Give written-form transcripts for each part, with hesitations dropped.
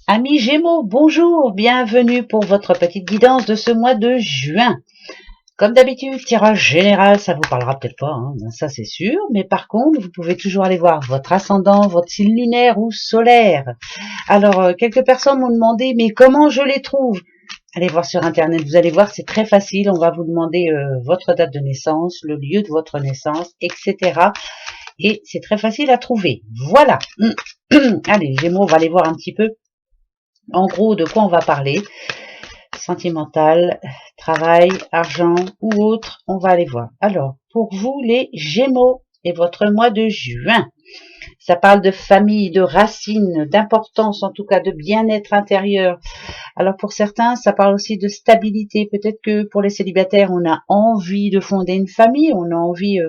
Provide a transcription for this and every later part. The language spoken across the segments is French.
Amis Gémeaux, bonjour, bienvenue pour votre petite guidance de ce mois de juin. Comme d'habitude, tirage général, ça vous parlera peut-être pas, hein, ça c'est sûr, mais par contre, vous pouvez toujours aller voir votre ascendant, votre signe lunaire ou solaire. Alors, quelques personnes m'ont demandé, mais comment je les trouve? Allez voir sur Internet, vous allez voir, c'est très facile, on va vous demander votre date de naissance, le lieu de votre naissance, etc. Et c'est très facile à trouver. Voilà. Allez, Gémeaux, on va aller voir un petit peu. En gros, de quoi on va parler? Sentimental, travail, argent ou autre, on va aller voir. Alors, pour vous les Gémeaux et votre mois de juin, ça parle de famille, de racines, d'importance, en tout cas de bien-être intérieur. Alors pour certains, ça parle aussi de stabilité. Peut-être que pour les célibataires, on a envie de fonder une famille, on a envie,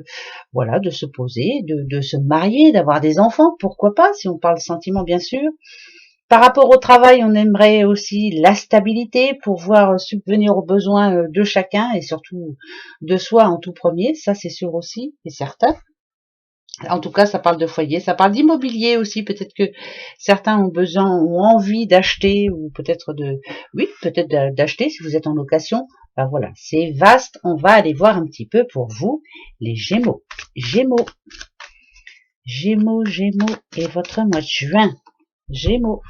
voilà, de se poser, de se marier, d'avoir des enfants. Pourquoi pas, si on parle sentiment, bien sûr. Par rapport au travail, on aimerait aussi la stabilité pour pouvoir subvenir aux besoins de chacun et surtout de soi en tout premier. Ça, c'est sûr aussi et certain. En tout cas, ça parle de foyer, ça parle d'immobilier aussi. Peut-être que certains ont besoin, ont envie d'acheter ou peut-être oui, peut-être d'acheter si vous êtes en location. Ben voilà, c'est vaste. On va aller voir un petit peu pour vous, les Gémeaux. Gémeaux, Gémeaux, Gémeaux et votre mois de juin. Gémeaux.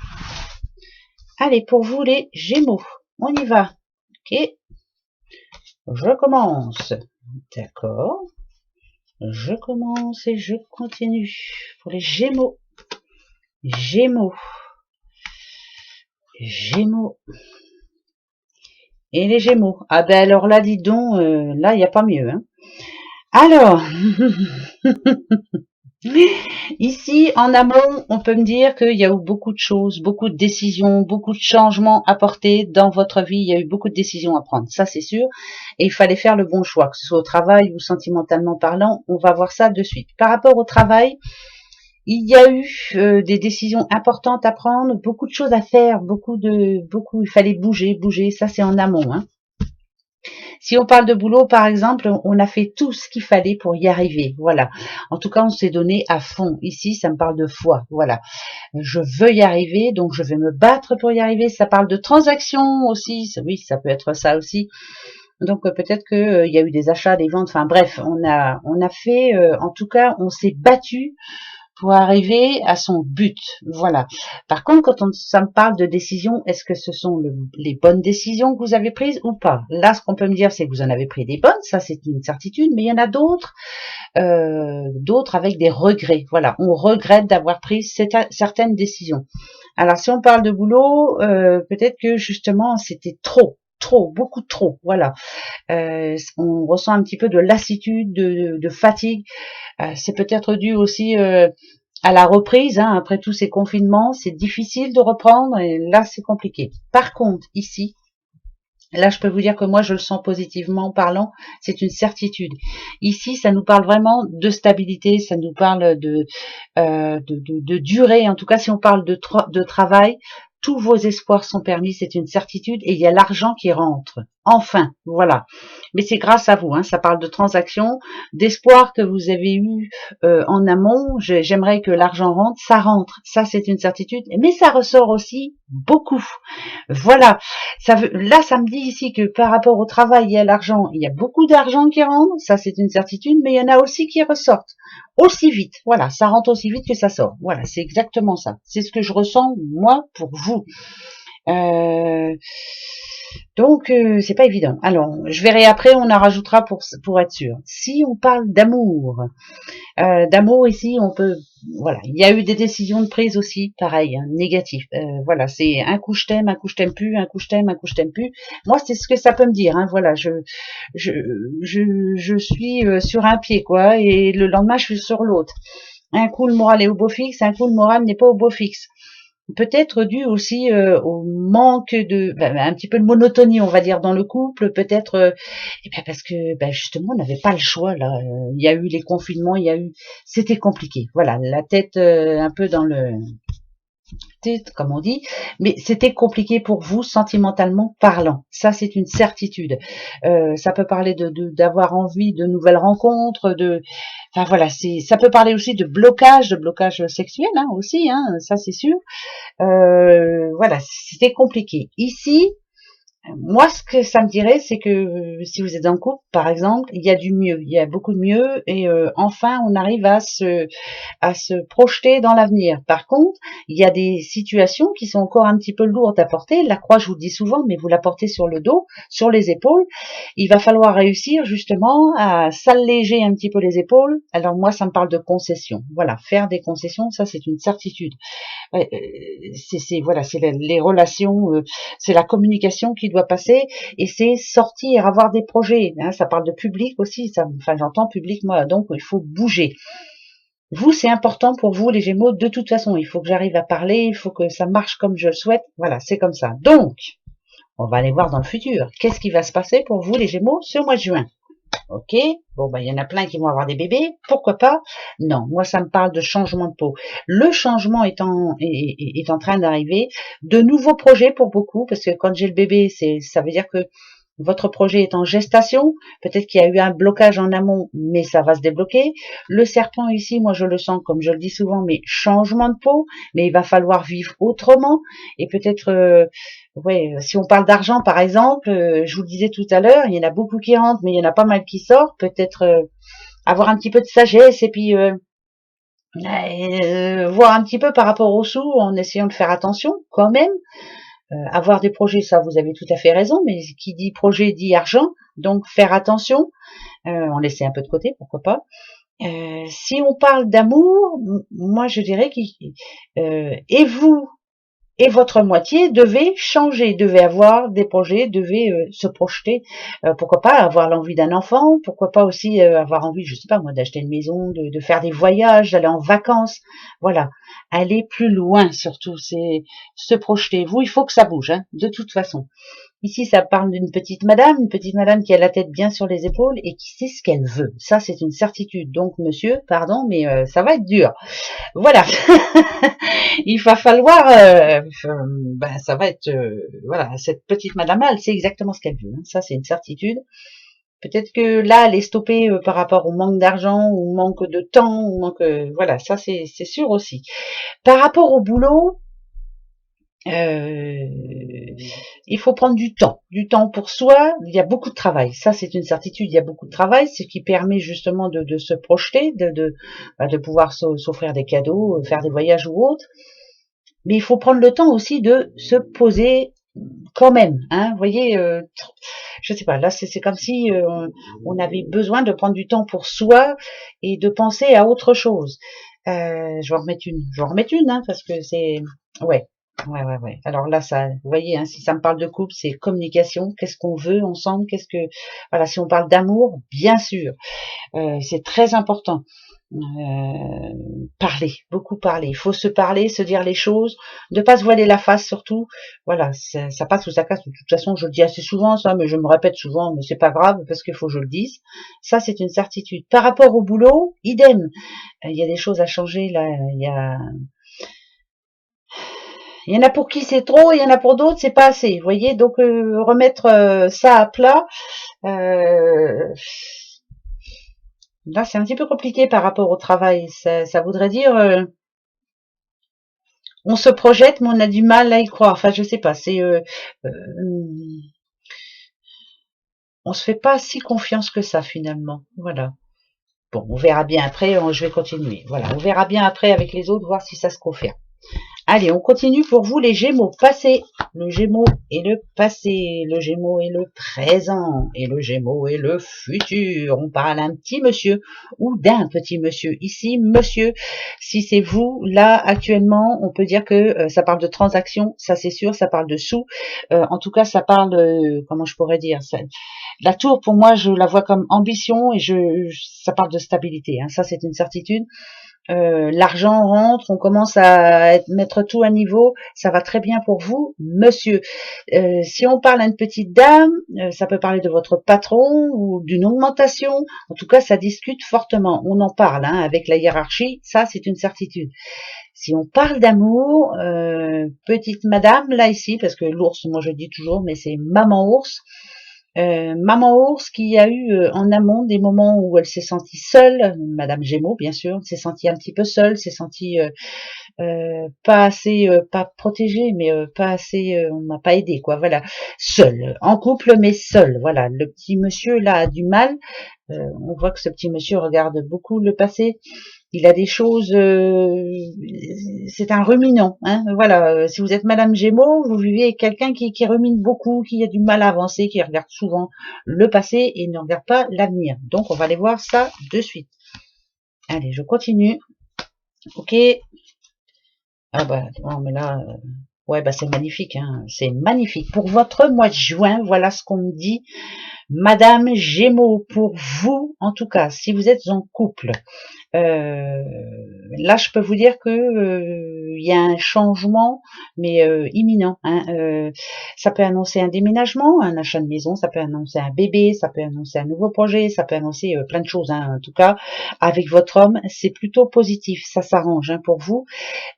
Allez, pour vous les Gémeaux, on y va. Ok, je commence. D'accord. Je commence et je continue. Pour les Gémeaux. Gémeaux. Gémeaux. Et les Gémeaux. Ah ben alors là, dis donc, là, il n'y a pas mieux. Hein. Alors, ici, en amont, on peut me dire qu'il y a eu beaucoup de choses, beaucoup de décisions, beaucoup de changements apportés dans votre vie. Il y a eu beaucoup de décisions à prendre, ça c'est sûr. Et il fallait faire le bon choix, que ce soit au travail ou sentimentalement parlant. On va voir ça de suite. Par rapport au travail, il y a eu des décisions importantes à prendre, beaucoup de choses à faire, il fallait bouger. Ça c'est en amont. Hein. Si on parle de boulot, par exemple, on a fait tout ce qu'il fallait pour y arriver. Voilà. En tout cas, on s'est donné à fond. Ici, ça me parle de foi. Voilà. Je veux y arriver, donc je vais me battre pour y arriver. Ça parle de transactions aussi. Oui, ça peut être ça aussi. Donc peut-être que il y a eu des achats, des ventes. Enfin bref, on a fait. En tout cas, on s'est battu pour arriver à son but. Voilà. Par contre, quand ça me parle de décision, est-ce que ce sont les bonnes décisions que vous avez prises ou pas? Là, ce qu'on peut me dire, c'est que vous en avez pris des bonnes, ça c'est une certitude, mais il y en a d'autres, d'autres avec des regrets. Voilà, on regrette d'avoir pris certaines décisions. Alors, si on parle de boulot, peut-être que justement, c'était trop, beaucoup trop, voilà. On ressent un petit peu de lassitude, de fatigue. C'est peut-être dû aussi à la reprise, hein, après tous ces confinements, c'est difficile de reprendre et là c'est compliqué. Par contre, ici, là je peux vous dire que moi je le sens positivement parlant, c'est une certitude. Ici, ça nous parle vraiment de stabilité, ça nous parle de durée. En tout cas, si on parle de travail, tous vos espoirs sont permis, c'est une certitude, et il y a l'argent qui rentre. Enfin, voilà. Mais c'est grâce à vous, hein, ça parle de transactions, d'espoir que vous avez eu en amont. J'aimerais que l'argent rentre, ça c'est une certitude, mais ça ressort aussi beaucoup. Voilà. Là, ça me dit ici que par rapport au travail et à l'argent, il y a beaucoup d'argent qui rentre, ça c'est une certitude, mais il y en a aussi qui ressortent aussi vite. Voilà, ça rentre aussi vite que ça sort. Voilà, c'est exactement ça. C'est ce que je ressens, moi, pour vous. Donc, c'est pas évident. Alors, je verrai après, on en rajoutera pour être sûr. Si on parle d'amour ici, on peut, voilà, il y a eu des décisions de prise aussi, pareil, hein, négatives. Voilà, c'est un coup je t'aime, un coup je t'aime plus, un coup je t'aime, un coup je t'aime plus. Moi, c'est ce que ça peut me dire. Hein, voilà, je suis sur un pied, quoi, et le lendemain, je suis sur l'autre. Un coup, le moral est au beau fixe, un coup, le moral n'est pas au beau fixe. Peut-être dû aussi au manque un petit peu de monotonie, on va dire, dans le couple, peut-être parce que justement on n'avait pas le choix là. Il y a eu les confinements, c'était compliqué. Voilà, la tête un peu dans le comme on dit, mais c'était compliqué pour vous sentimentalement parlant. Ça, c'est une certitude. Ça peut parler d'avoir envie de nouvelles rencontres, enfin voilà, ça peut parler aussi de blocage sexuel hein, aussi, hein, ça c'est sûr. Voilà, c'était compliqué. Ici, moi, ce que ça me dirait, c'est que si vous êtes en couple, par exemple, il y a du mieux, il y a beaucoup de mieux, et enfin, on arrive à se projeter dans l'avenir. Par contre, il y a des situations qui sont encore un petit peu lourdes à porter. La croix, je vous le dis souvent, mais vous la portez sur le dos, sur les épaules. Il va falloir réussir justement à s'alléger un petit peu les épaules. Alors moi, ça me parle de concessions. Voilà, faire des concessions, ça c'est une certitude. Voilà, c'est les relations, c'est la communication qui doit passer, et c'est sortir, avoir des projets. Hein, ça parle de public aussi. Enfin, j'entends public moi, donc il faut bouger. Vous, c'est important pour vous, les Gémeaux, de toute façon. Il faut que j'arrive à parler, il faut que ça marche comme je le souhaite. Voilà, c'est comme ça. Donc, on va aller voir dans le futur. Qu'est-ce qui va se passer pour vous, les Gémeaux, ce mois de juin? Ok, bon, il y en a plein qui vont avoir des bébés, pourquoi pas? Non, moi, ça me parle de changement de peau. Le changement est en train d'arriver. De nouveaux projets pour beaucoup, parce que quand j'ai le bébé, ça veut dire que votre projet est en gestation, peut-être qu'il y a eu un blocage en amont, mais ça va se débloquer. Le serpent ici, moi je le sens, comme je le dis souvent, mais changement de peau, mais il va falloir vivre autrement, et peut-être, ouais, si on parle d'argent par exemple, je vous le disais tout à l'heure, il y en a beaucoup qui rentrent, mais il y en a pas mal qui sortent, peut-être avoir un petit peu de sagesse, et puis voir un petit peu par rapport aux sous, en essayant de faire attention quand même. Avoir des projets, ça vous avez tout à fait raison, mais qui dit projet dit argent, donc faire attention, en laisser un peu de côté, pourquoi pas. Si on parle d'amour, moi je dirais et vous et votre moitié devez changer, devez avoir des projets, devez se projeter, pourquoi pas avoir l'envie d'un enfant, pourquoi pas aussi avoir envie, je sais pas moi, d'acheter une maison, de faire des voyages, d'aller en vacances, voilà, aller plus loin surtout, c'est se projeter. Vous, il faut que ça bouge, hein, de toute façon. Ici, ça parle d'une petite madame qui a la tête bien sur les épaules et qui sait ce qu'elle veut. Ça, c'est une certitude. Donc, monsieur, pardon, mais ça va être dur. Voilà. Il va falloir, ça va être, voilà, cette petite madame là, elle sait exactement ce qu'elle veut. Hein. Ça, c'est une certitude. Peut-être que là, elle est stoppée par rapport au manque d'argent, ou manque de temps, ou manque, voilà, ça c'est sûr aussi. Par rapport au boulot, il faut prendre du temps pour soi. Il y a beaucoup de travail, ça c'est une certitude. Il y a beaucoup de travail, ce qui permet justement de se projeter, de pouvoir s'offrir des cadeaux, faire des voyages ou autres. Mais il faut prendre le temps aussi de se poser quand même. Hein, vous voyez, je sais pas. Là, c'est comme si on avait besoin de prendre du temps pour soi et de penser à autre chose. Je vais en remettre une, hein, parce que c'est, ouais. Ouais. Alors là, ça, vous voyez, hein, si ça me parle de couple, c'est communication. Qu'est-ce qu'on veut ensemble? Voilà, si on parle d'amour, bien sûr, c'est très important. Parler, beaucoup parler. Il faut se parler, se dire les choses, ne pas se voiler la face surtout. Voilà, ça passe ou ça casse. De toute façon, je le dis assez souvent ça, mais je me répète souvent, mais c'est pas grave parce qu'il faut que je le dise. Ça, c'est une certitude. Par rapport au boulot, idem. Il y a des choses à changer là. Il y en a pour qui c'est trop, il y en a pour d'autres c'est pas assez. Vous voyez, donc remettre ça à plat. Là, c'est un petit peu compliqué par rapport au travail. Ça voudrait dire, on se projette, mais on a du mal à y croire. Enfin, je sais pas. On se fait pas si confiance que ça finalement. Voilà. Bon, on verra bien après. Je vais continuer. Voilà, on verra bien après avec les autres, voir si ça se confirme. Allez, on continue pour vous les Gémeaux. Passé. Le Gémeaux et le passé. Le Gémeaux et le présent. Et le Gémeaux et le futur. On parle d'un petit monsieur ou d'un petit monsieur. Ici, monsieur, si c'est vous, là, actuellement, on peut dire que ça parle de transaction. Ça, c'est sûr. Ça parle de sous. En tout cas, ça parle, comment je pourrais dire ça, la tour, pour moi, je la vois comme ambition et ça parle de stabilité. Hein. Ça, c'est une certitude. L'argent rentre, on commence à mettre tout à niveau, ça va très bien pour vous, monsieur. Si on parle à une petite dame, ça peut parler de votre patron ou d'une augmentation. En tout cas, ça discute fortement. On en parle hein, avec la hiérarchie, ça c'est une certitude. Si on parle d'amour, petite madame, là ici, parce que l'ours, moi je dis toujours, mais c'est maman ours. Maman ours qui a eu en amont des moments où elle s'est sentie seule, Madame Gémeaux bien sûr, s'est sentie un petit peu seule, s'est sentie pas assez, pas protégée, mais pas assez, on m'a pas aidé quoi, voilà, seule, en couple mais seule, voilà, le petit monsieur là a du mal, on voit que ce petit monsieur regarde beaucoup le passé. Il a des choses, c'est un ruminant, hein, voilà. Si vous êtes Madame Gémeaux, vous vivez avec quelqu'un qui rumine beaucoup, qui a du mal à avancer, qui regarde souvent le passé et ne regarde pas l'avenir. Donc on va aller voir ça de suite. Allez, je continue. Ok. Ah bah non mais là, ouais bah c'est magnifique, hein, c'est magnifique. Pour votre mois de juin, voilà ce qu'on me dit. Madame Gémeaux, pour vous, en tout cas, si vous êtes en couple, euh, là, je peux vous dire que il y a un changement, mais imminent. Hein, ça peut annoncer un déménagement, un achat de maison, ça peut annoncer un bébé, ça peut annoncer un nouveau projet, ça peut annoncer plein de choses. Hein, en tout cas, avec votre homme, c'est plutôt positif. Ça s'arrange hein, pour vous.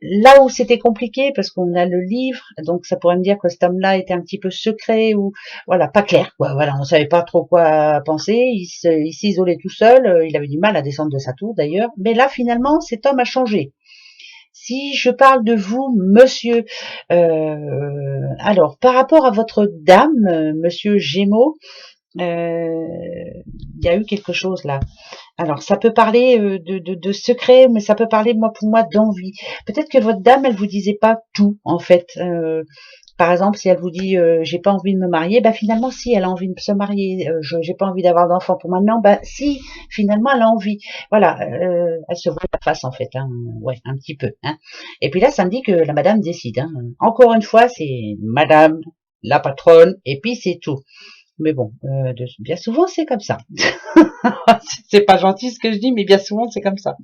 Là où c'était compliqué, parce qu'on a le livre, donc ça pourrait me dire que cet homme-là était un petit peu secret ou voilà, pas clair, quoi. Voilà, on savait pas trop quoi penser. Il s'isolait tout seul. Il avait du mal à descendre de sa tour d'ailleurs. Mais là, finalement, cet homme a changé. Si je parle de vous, monsieur, alors par rapport à votre dame, monsieur Gémeaux, il y a eu quelque chose là. Alors, ça peut parler de secret, mais ça peut parler, moi, pour moi, d'envie. Peut-être que votre dame, elle vous disait pas tout, en fait. Par exemple, si elle vous dit j'ai pas envie de me marier, bah finalement si elle a envie de se marier, j'ai pas envie d'avoir d'enfant pour maintenant, bah si finalement elle a envie. Voilà, elle se voit la face en fait, hein, ouais, un petit peu. Hein. Et puis là, ça me dit que la madame décide. Hein. Encore une fois, c'est madame la patronne, et puis c'est tout. Mais bon, bien souvent c'est comme ça. C'est pas gentil ce que je dis, mais bien souvent c'est comme ça.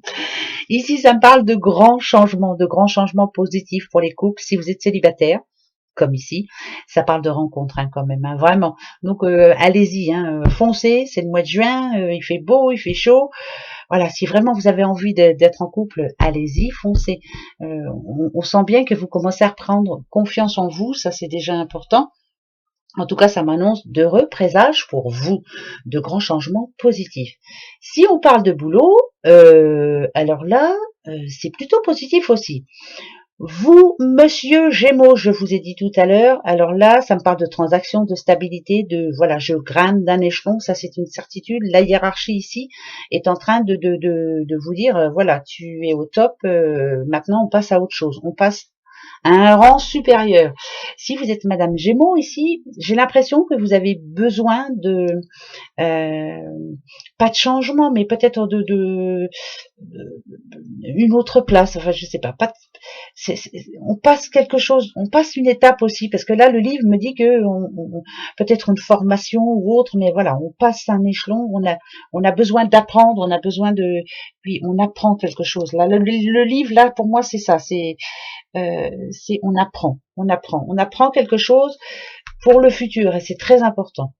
Ici, ça me parle de grands changements positifs pour les couples. Si vous êtes célibataire, comme ici, ça parle de rencontres hein, quand même, hein, vraiment. Donc allez-y, hein, foncez, c'est le mois de juin, il fait beau, il fait chaud. Voilà, si vraiment vous avez envie d'être en couple, allez-y, foncez. On sent bien que vous commencez à reprendre confiance en vous, ça c'est déjà important. En tout cas, ça m'annonce d'heureux présages pour vous, de grands changements positifs. Si on parle de boulot, alors là, c'est plutôt positif aussi. Vous, monsieur Gémeaux, je vous ai dit tout à l'heure, alors là, ça me parle de transactions, de stabilité, de, voilà, je grimpe d'un échelon, ça c'est une certitude. La hiérarchie ici est en train de vous dire, voilà, tu es au top, maintenant on passe à autre chose, on passe à un rang supérieur. Si vous êtes Madame Gémeaux ici, j'ai l'impression que vous avez besoin de pas de changement, mais peut-être une autre place. Enfin, je sais pas. On passe quelque chose, on passe une étape aussi, parce que là, le livre me dit que peut-être une formation ou autre, mais voilà, on passe un échelon. On a besoin d'apprendre, on a besoin de, puis on apprend quelque chose. Là, le livre là, pour moi, c'est ça. C'est on apprend quelque chose pour le futur et c'est très important.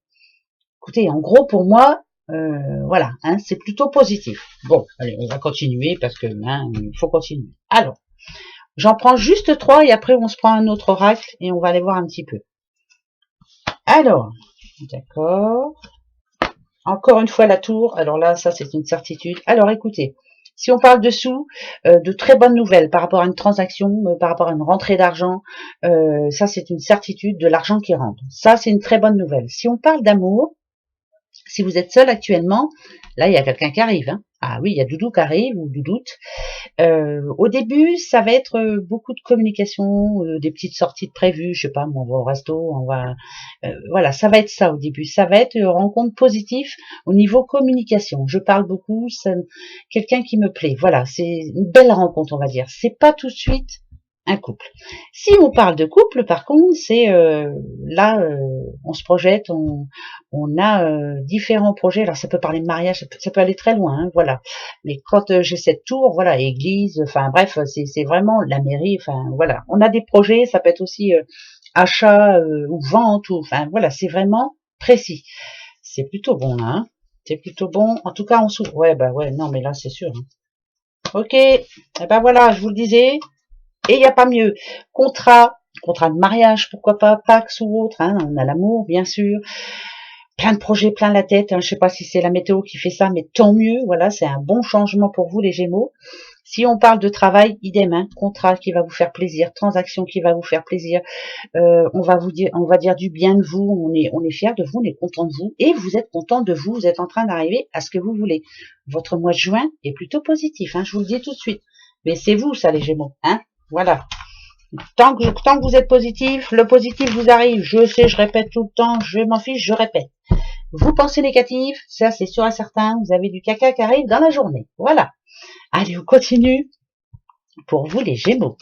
Écoutez, en gros pour moi, voilà, hein, c'est plutôt positif. Bon, allez, on va continuer parce que hein, il faut continuer. Alors, j'en prends juste 3 et après on se prend un autre oracle et on va aller voir un petit peu. Alors, d'accord. Encore une fois la tour. Alors là, ça c'est une certitude. Alors écoutez, si on parle de sous, de très bonnes nouvelles par rapport à une transaction, par rapport à une rentrée d'argent, ça c'est une certitude de l'argent qui rentre. Ça c'est une très bonne nouvelle. Si on parle d'amour, si vous êtes seul actuellement, là il y a quelqu'un qui arrive. Hein. Ah oui, il y a Doudou qui arrive ou Doudoute. Au début, ça va être beaucoup de communication, des petites sorties de prévues, je sais pas, on va au resto, on va, voilà, ça va être ça au début. Ça va être rencontre positive au niveau communication. Je parle beaucoup, c'est quelqu'un qui me plaît. Voilà, c'est une belle rencontre, on va dire. C'est pas tout de suite un couple. Si on parle de couple, par contre, c'est là, on se projette, on a différents projets. Alors ça peut parler de mariage, ça peut aller très loin, hein, voilà. Mais quand j'ai cette tour, voilà, église, enfin bref, c'est vraiment la mairie, enfin voilà. On a des projets, ça peut être aussi achat ou vente, ou enfin voilà, c'est vraiment précis. C'est plutôt bon là, hein. C'est plutôt bon. En tout cas, on s'ouvre. Ouais, bah ouais, non, mais là c'est sûr. Hein. Ok, et ben voilà, je vous le disais. Et il n'y a pas mieux. Contrat de mariage, pourquoi pas, Pax ou autre, hein, on a l'amour, bien sûr. plein de projets, plein la tête. Hein. Je sais pas si c'est la météo qui fait ça, mais tant mieux. Voilà, c'est un bon changement pour vous les Gémeaux. Si on parle de travail, idem, hein, contrat qui va vous faire plaisir, transaction qui va vous faire plaisir. On va dire du bien de vous. On est fier de vous, on est content de vous, et vous êtes content de vous. Vous êtes en train d'arriver à ce que vous voulez. Votre mois de juin est plutôt positif. Hein, je vous le dis tout de suite. Mais c'est vous, ça, les Gémeaux. Hein, voilà. Tant que vous êtes positif, le positif vous arrive. Je sais, je répète tout le temps, je m'en fiche, je répète. Vous pensez négatif, ça c'est sûr et certain, vous avez du caca qui arrive dans la journée. Voilà. Allez, on continue. Pour vous les Gémeaux.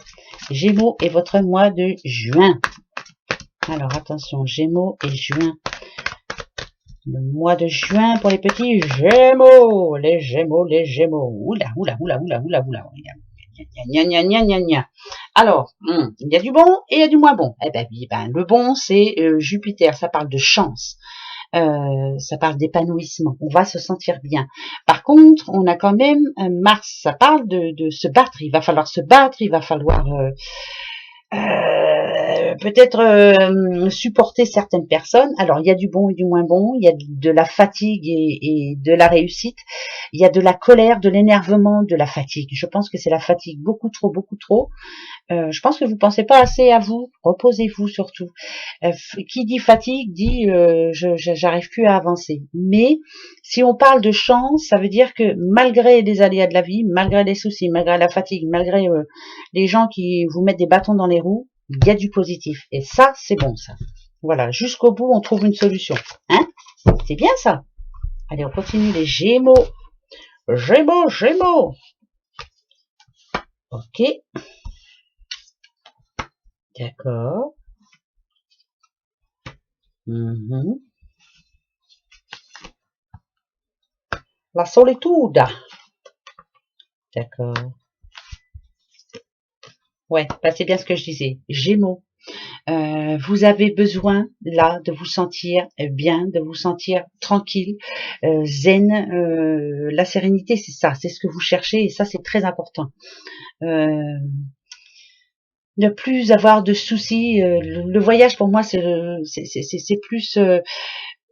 Gémeaux est votre mois de juin. Alors attention, Gémeaux et juin. Le mois de juin pour les petits Gémeaux. Les Gémeaux, les Gémeaux. Oula, oula, oula, oula, oula, oula. Gna, gna, gna, gna, gna. Alors, il y a du bon et il y a du moins bon. Eh ben, le bon, c'est Jupiter, ça parle de chance. Ça parle d'épanouissement, on va se sentir bien. Par contre, on a quand même Mars, ça parle de se battre, il va falloir se battre, il va falloir peut-être supporter certaines personnes. Alors, il y a du bon et du moins bon, il y a de la fatigue et de la réussite, il y a de la colère, de l'énervement, de la fatigue. Je pense que c'est la fatigue, beaucoup trop, beaucoup trop. Je pense que vous pensez pas assez à vous, reposez-vous surtout. Qui dit fatigue dit j'arrive plus à avancer. Mais si on parle de chance, ça veut dire que malgré les aléas de la vie, malgré les soucis, malgré la fatigue, malgré les gens qui vous mettent des bâtons dans les roues, il y a du positif. Et ça, c'est bon ça. Voilà, jusqu'au bout, on trouve une solution. Hein? C'est bien ça. Allez, on continue les Gémeaux. Gémeaux, Gémeaux. Ok. D'accord. La solitude. D'accord. Ouais, bah c'est bien ce que je disais. Gémeaux. Vous avez besoin là de vous sentir bien, de vous sentir tranquille, zen. La sérénité, c'est ça, c'est ce que vous cherchez et ça c'est très important. Ne plus avoir de soucis. Le voyage pour moi c'est plus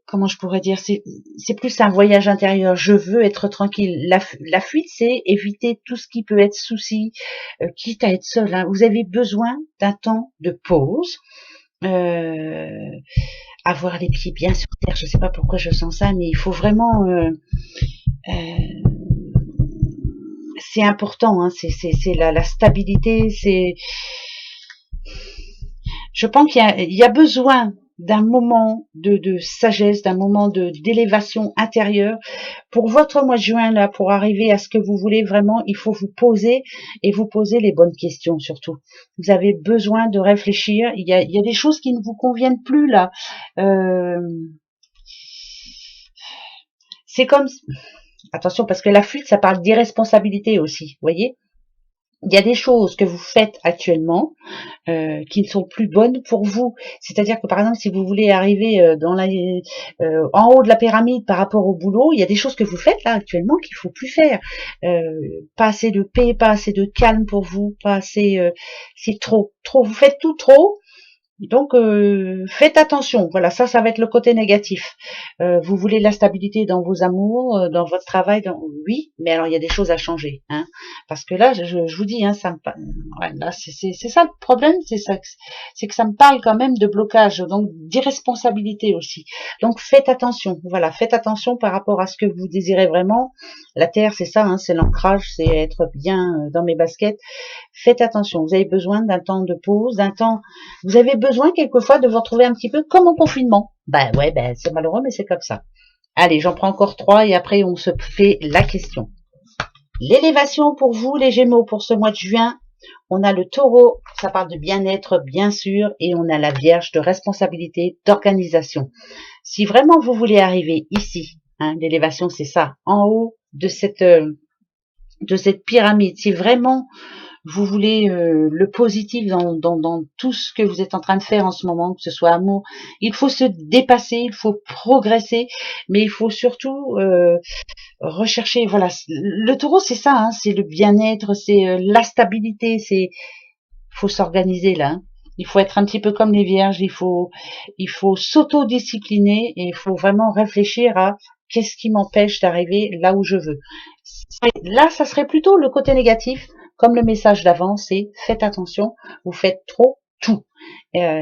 comment je pourrais dire, c'est plus un voyage intérieur. Je veux être tranquille. La fuite, c'est éviter tout ce qui peut être souci, quitte à être seul. Hein. Vous avez besoin d'un temps de pause, avoir les pieds bien sur terre. Je sais pas pourquoi je sens ça, mais il faut vraiment. C'est important. Hein. C'est la stabilité. C'est. Je pense qu'il y a besoin d'un moment de sagesse, d'un moment d'élévation intérieure. Pour votre mois de juin, là, pour arriver à ce que vous voulez vraiment, il faut vous poser et vous poser les bonnes questions surtout. Vous avez besoin de réfléchir. Il y a des choses qui ne vous conviennent plus là. C'est comme... Attention, parce que la fuite, ça parle d'irresponsabilité aussi, vous voyez. Il y a des choses que vous faites actuellement qui ne sont plus bonnes pour vous. C'est-à-dire que par exemple, si vous voulez arriver en haut de la pyramide par rapport au boulot, il y a des choses que vous faites là actuellement qu'il faut plus faire. Pas assez de paix, pas assez de calme pour vous, pas assez. C'est trop. Vous faites tout trop. Donc, faites attention. Voilà, ça va être le côté négatif. Vous voulez de la stabilité dans vos amours, dans votre travail, oui, mais alors il y a des choses à changer, hein. Parce que là, je vous dis, hein, ouais, là, c'est ça le problème, c'est que ça me parle quand même de blocage, donc d'irresponsabilité aussi. Donc, faites attention. Voilà, faites attention par rapport à ce que vous désirez vraiment. La terre, c'est ça, hein, c'est l'ancrage, c'est être bien dans mes baskets. Faites attention. Vous avez besoin d'un temps de pause, d'un temps. Vous avez besoin quelquefois de vous retrouver un petit peu comme au confinement. Ben ouais, c'est malheureux, mais c'est comme ça. Allez, j'en prends encore 3 et après on se fait la question. L'élévation pour vous, les Gémeaux, pour ce mois de juin. On a le Taureau, ça parle de bien-être, bien sûr, et on a la Vierge de responsabilité, d'organisation. Si vraiment vous voulez arriver ici, hein, l'élévation c'est ça, en haut de cette pyramide, si vraiment vous voulez le positif dans tout ce que vous êtes en train de faire en ce moment, que ce soit amour, il faut se dépasser, il faut progresser, mais il faut surtout rechercher, voilà, le Taureau c'est ça, hein, c'est le bien-être, c'est la stabilité, faut s'organiser là, hein. Il faut être un petit peu comme les vierges, il faut s'auto-discipliner et il faut vraiment réfléchir à qu'est-ce qui m'empêche d'arriver là où je veux. Là, ça serait plutôt le côté négatif, comme le message d'avant, c'est faites attention, vous faites trop tout.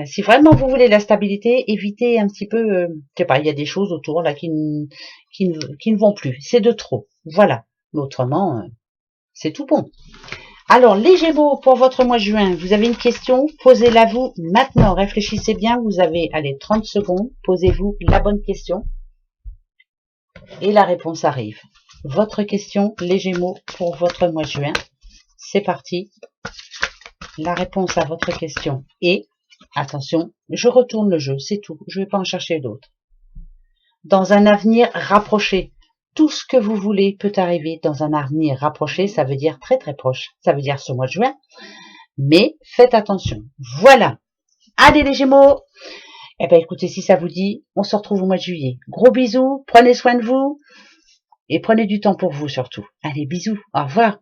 Si vraiment vous voulez la stabilité, évitez un petit peu, je sais pas, il y a des choses autour là qui ne vont plus, c'est de trop. Voilà. Mais autrement, c'est tout bon. Alors, les Gémeaux, pour votre mois de juin, vous avez une question, posez-la vous maintenant. Réfléchissez bien, vous avez, allez, 30 secondes, posez-vous la bonne question et la réponse arrive. Votre question, les Gémeaux, pour votre mois de juin. C'est parti. La réponse à votre question est, attention, je retourne le jeu, c'est tout, je ne vais pas en chercher d'autres. Dans un avenir rapproché, tout ce que vous voulez peut arriver dans un avenir rapproché, ça veut dire très très proche, ça veut dire ce mois de juin, mais faites attention. Voilà. Allez les Gémeaux. Eh ben écoutez, si ça vous dit, on se retrouve au mois de juillet. Gros bisous, prenez soin de vous et prenez du temps pour vous surtout. Allez, bisous, au revoir.